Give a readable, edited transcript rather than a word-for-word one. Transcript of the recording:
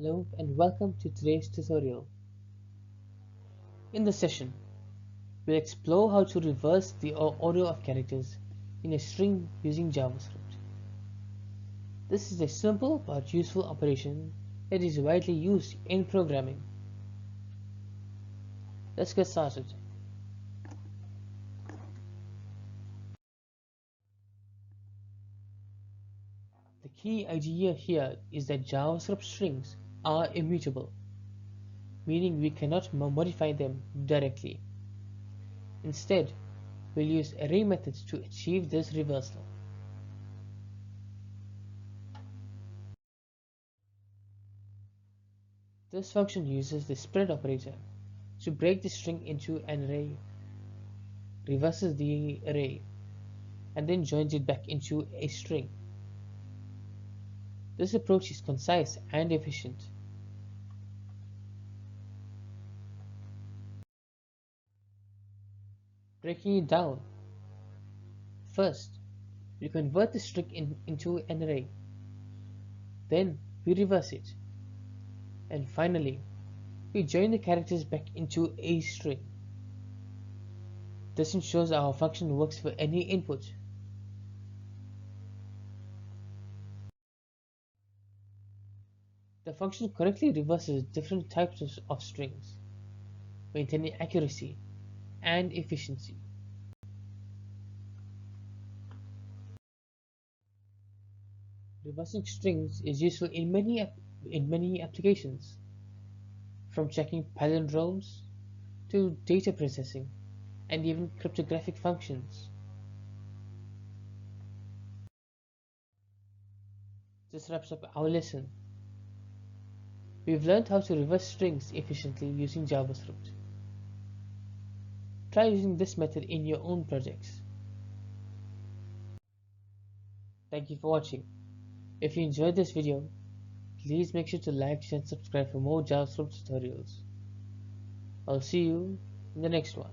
Hello and welcome to today's tutorial. In this session, we'll explore how to reverse the order of characters in a string using JavaScript. This is a simple but useful operation that is widely used in programming. Let's get started. The key idea here is that JavaScript strings are immutable, meaning we cannot modify them directly. Instead, we'll use array methods to achieve this reversal. This function uses the split operator to break the string into an array, reverses the array, and then joins it back into a string. This approach is concise and efficient. Breaking it down. First, we convert the string into an array. Then we reverse it. And finally, we join the characters back into a string. This ensures our function works for any input. The function correctly reverses different types of strings, maintaining accuracy and efficiency. Reversing strings is useful in many applications, from checking palindromes to data processing and even cryptographic functions. This wraps up our lesson. We've learned how to reverse strings efficiently using JavaScript. Try using this method in your own projects. Thank you for watching. If you enjoyed this video, please make sure to like, share and subscribe for more JavaScript tutorials. I'll see you in the next one.